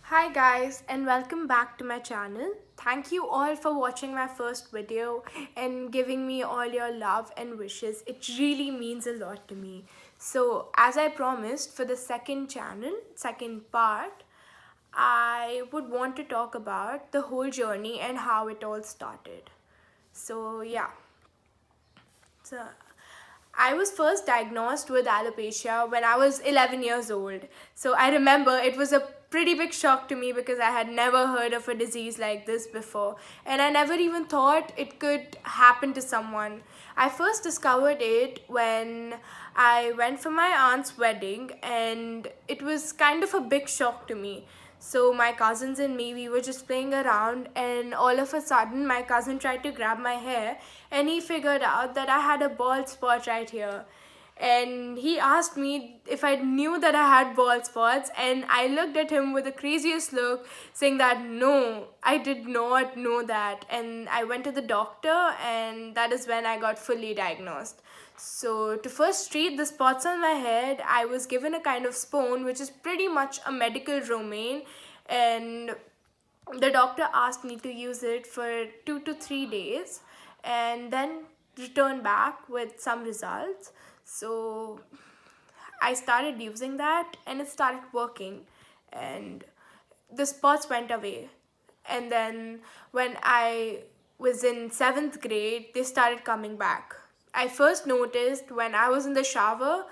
Hi guys, and welcome back to my channel. Thank you all for watching my first video and giving me all your love and wishes. It really means a lot to me. So as I promised, for the second part, I would want to talk about the whole journey and how it all started. So yeah. So I was first diagnosed with alopecia when I was 11 years old. So I remember it was a pretty big shock to me because I had never heard of a disease like this before. And I never even thought it could happen to someone. I first discovered it when I went for my aunt's wedding, and it was kind of a big shock to me. So my cousins and me, we were just playing around, and all of a sudden my cousin tried to grab my hair, and he figured out that I had a bald spot right here. And he asked me if I knew that I had bald spots, and I looked at him with the craziest look, saying that no, I did not know that. And I went to the doctor, and that is when I got fully diagnosed. So, to first treat the spots on my head, I was given a kind of spoon, which is pretty much a medical romaine, and the doctor asked me to use it for 2 to 3 days and then return back with some results. So, I started using that and it started working, and the spots went away. And then when I was in seventh grade, they started coming back. I first noticed when I was in the shower,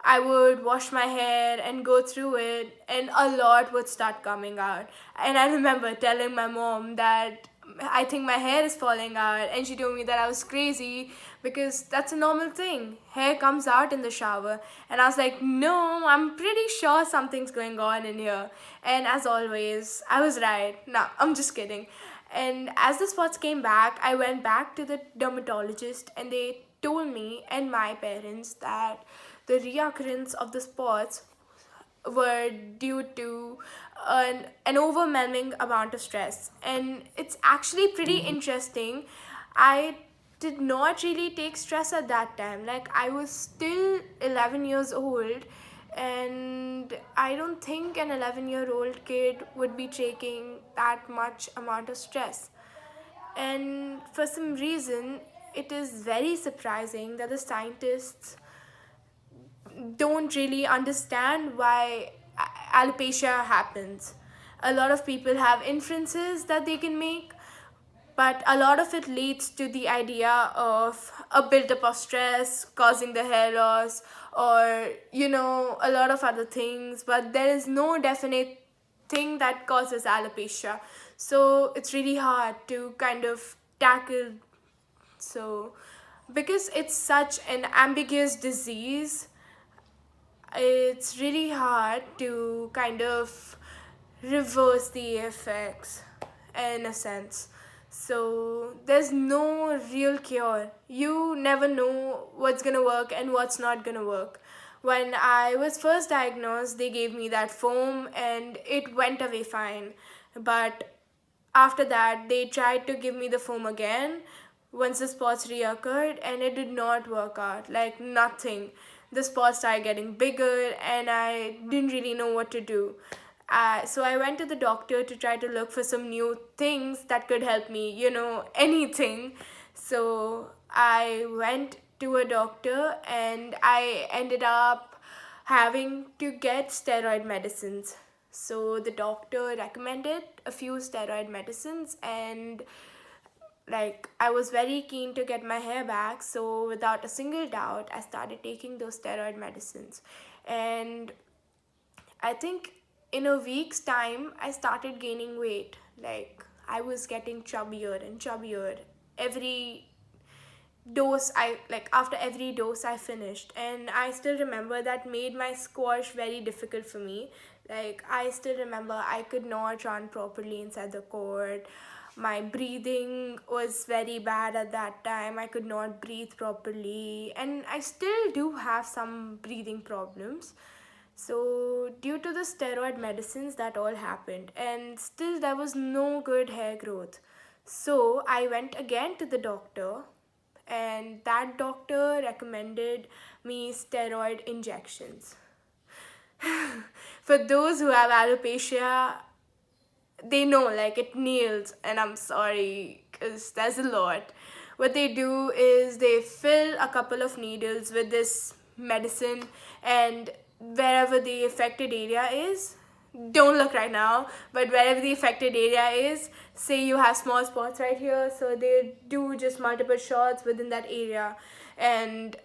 I would wash my hair and go through it, and a lot would start coming out. And I remember telling my mom that I think my hair is falling out, and she told me that I was crazy because that's a normal thing. Hair comes out in the shower. And I was like, no, I'm pretty sure something's going on in here. And as always, I was right. No, I'm just kidding. And as the spots came back, I went back to the dermatologist, and they told me and my parents that the reoccurrence of the spots were due to an overwhelming amount of stress. And it's actually pretty interesting. I did not really take stress at that time. Like, I was still 11 years old, and I don't think an 11-year-old kid would be taking that much amount of stress. And for some reason, it is very surprising that the scientists don't really understand why alopecia happens. A lot of people have inferences that they can make, but a lot of it leads to the idea of a buildup of stress causing the hair loss, or a lot of other things, but there is no definite thing that causes alopecia. So it's really hard to kind of tackle. So because it's such an ambiguous disease, it's really hard to kind of reverse the effects in a sense. So there's no real cure. You never know what's gonna work and what's not gonna work. When I was first diagnosed, they gave me that foam and it went away fine. But after that, they tried to give me the foam again once the spots reoccurred, and it did not work out. Like, nothing. The spots started getting bigger, and I didn't really know what to do. So I went to the doctor to try to look for some new things that could help me, anything. So I went to a doctor, and I ended up having to get steroid medicines. So the doctor recommended a few steroid medicines, and like, I was very keen to get my hair back, so without a single doubt I started taking those steroid medicines. And I think in a week's time I started gaining weight. Like, I was getting chubbier and chubbier every dose. I like After every dose I finished, and I still remember that made my squash very difficult for me. Like, I still remember I could not run properly inside the court. My breathing was very bad at that time. I could not breathe properly, and I still do have some breathing problems. So due to the steroid medicines, that all happened, and still there was no good hair growth. So I went again to the doctor, and that doctor recommended me steroid injections. For those who have alopecia, they know, like, it kneels, and I'm sorry because there's a lot. What they do is they fill a couple of needles with this medicine, and wherever the affected area is, don't look right now, but wherever the affected area is, say you have small spots right here, so they do just multiple shots within that area, and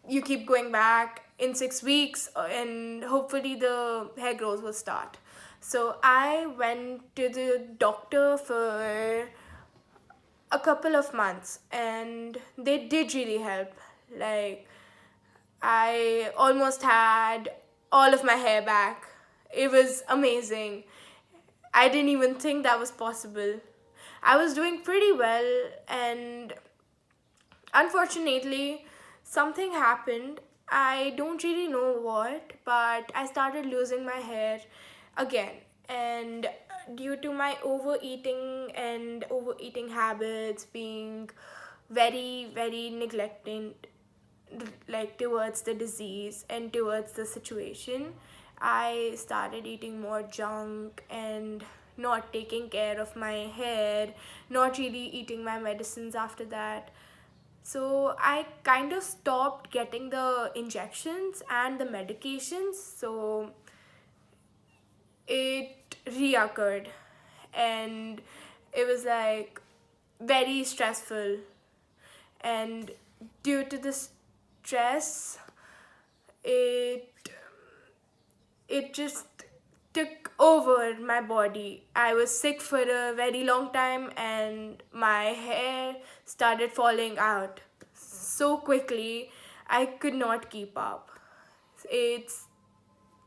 you keep going back in 6 weeks, and hopefully the hair growth will start. So I went to the doctor for a couple of months, and they did really help. Like, I almost had all of my hair back. It was amazing. I didn't even think that was possible. I was doing pretty well, and unfortunately, something happened. I don't really know what, but I started losing my hair again. And due to my overeating habits being very, very neglecting, like, towards the disease and towards the situation, I started eating more junk and not taking care of my hair, not really eating my medicines after that. So I kind of stopped getting the injections and the medications, so it reoccurred, and it was like very stressful. And due to the stress, it it just took over my body. I was sick for a very long time, and my hair started falling out so quickly I could not keep up. It's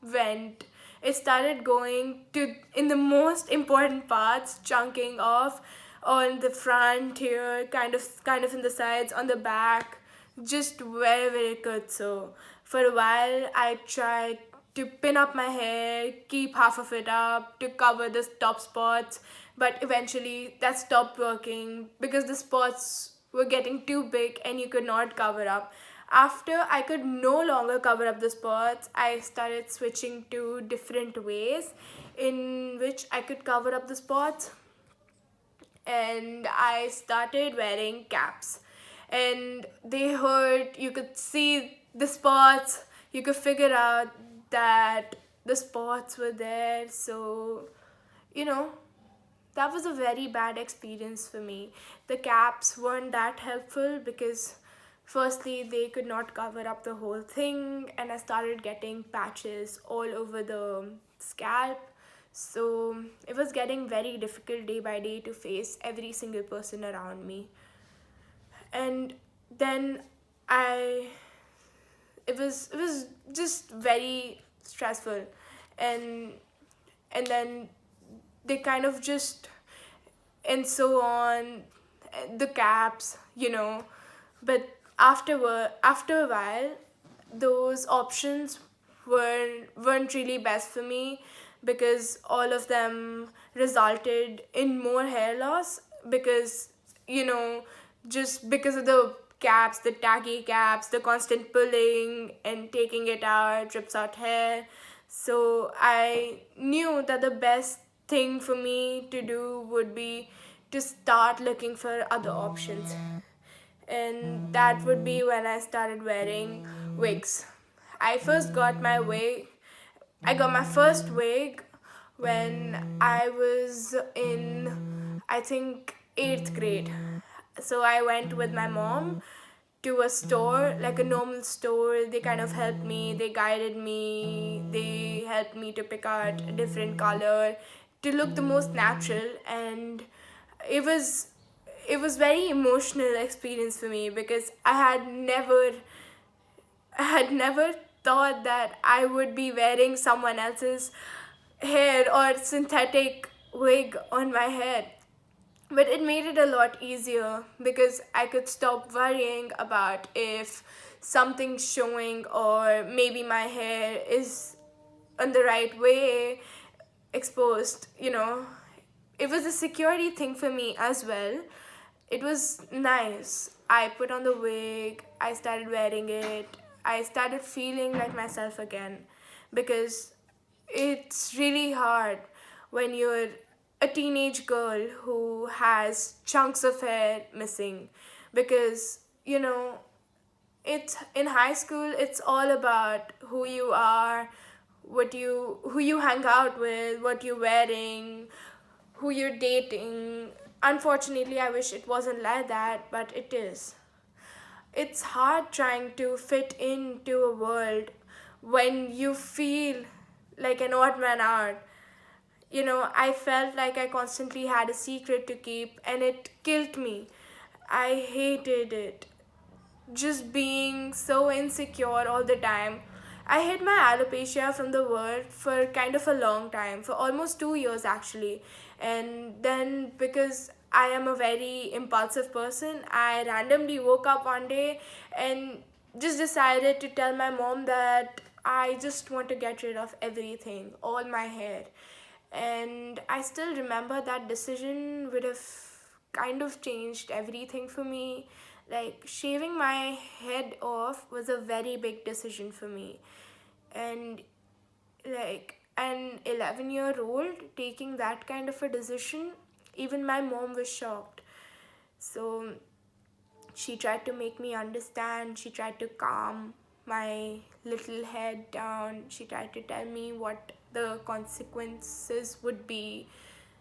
went it started going to in the most important parts, chunking off on the front here, kind of in the sides, on the back, just wherever it could. So for a while I tried to pin up my hair, keep half of it up to cover the top spots, but eventually that stopped working because the spots were getting too big and you could not cover up. After I could no longer cover up the spots, I started switching to different ways in which I could cover up the spots, and I started wearing caps. And they hurt, you could see the spots, you could figure out that the spots were there. So, you know, that was a very bad experience for me. The caps weren't that helpful because, firstly, they could not cover up the whole thing, and I started getting patches all over the scalp. So it was getting very difficult day by day to face every single person around me. And then I it was just very stressful, and then they kind of just, and so on, the caps, but after a while, those options weren't really best for me, because all of them resulted in more hair loss, because, you know just because of the caps, the tacky caps, the constant pulling and taking it out rips out hair. So I knew that the best thing for me to do would be to start looking for other options. And that would be when I started wearing wigs. I first got my wig. I got my first wig when I was in, I think, 8th grade. So I went with my mom to a store, like a normal store. They kind of helped me, they guided me, they helped me to pick out a different color to look the most natural. And it was it was very emotional experience for me, because I had never thought that I would be wearing someone else's hair or synthetic wig on my head. But it made it a lot easier because I could stop worrying about if something's showing, or maybe my hair is on the right way exposed. It was a security thing for me as well. It was nice. I put on the wig, I started wearing it, I started feeling like myself again, because it's really hard when you're a teenage girl who has chunks of hair missing, because it's in high school, it's all about who you are, who you hang out with, what you're wearing, who you're dating. Unfortunately, I wish it wasn't like that, but it is. It's hard trying to fit into a world when you feel like an odd man out. I felt like I constantly had a secret to keep, and it killed me. I hated it. Just being so insecure all the time. I hid my alopecia from the world for kind of a long time, for almost 2 years actually. And then, because I am a very impulsive person, I randomly woke up one day and just decided to tell my mom that I just want to get rid of everything, all my hair. And I still remember that decision would have kind of changed everything for me. Like, shaving my head off was a very big decision for me. And, like, an 11-year-old taking that kind of a decision, even my mom was shocked. So she tried to make me understand, she tried to calm my little head down, she tried to tell me what the consequences would be.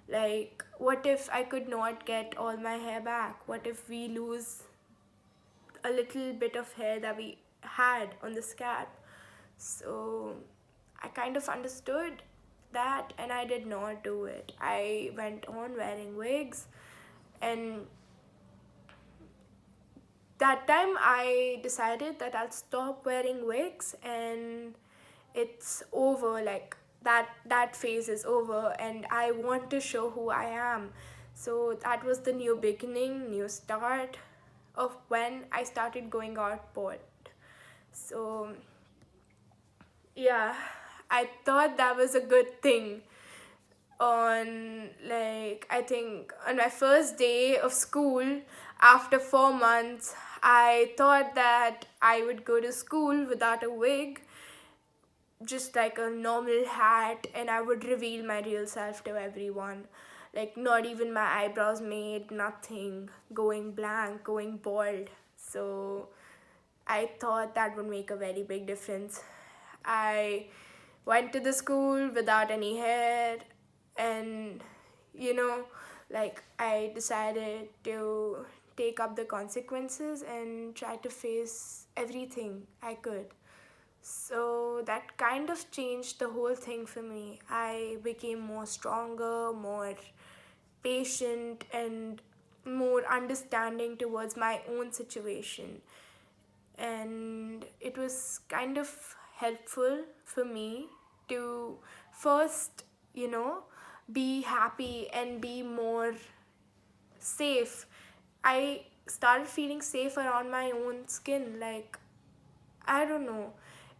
Like, what if I could not get all my hair back? What if we lose a little bit of hair that we had on the scalp? So I kind of understood that, and I did not do it. I went on wearing wigs, and that time I decided that I'll stop wearing wigs, and it's over. Like, that phase is over, and I want to show who I am. So that was the new beginning, new start of when I started going out bald. So yeah, I thought that was a good thing. On, like, I think on my first day of school, after 4 months, I thought that I would go to school without a wig, just like a normal hat, and I would reveal my real self to everyone. Like, not even my eyebrows made, nothing, going blank, going bald. So I thought that would make a very big difference. I went to the school without any hair, and you know, like, I decided to take up the consequences and try to face everything I could. So that kind of changed the whole thing for me. I became more stronger, more patient, and more understanding towards my own situation. And it was kind of helpful for me to first, be happy and be more safe. I started feeling safe around my own skin. Like, I don't know,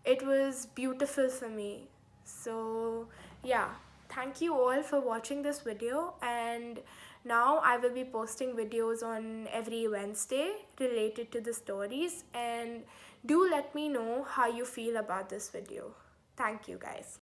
it was beautiful for me. So yeah, thank you all for watching this video, and now I will be posting videos on every Wednesday related to the stories, and do let me know how you feel about this video. Thank you guys.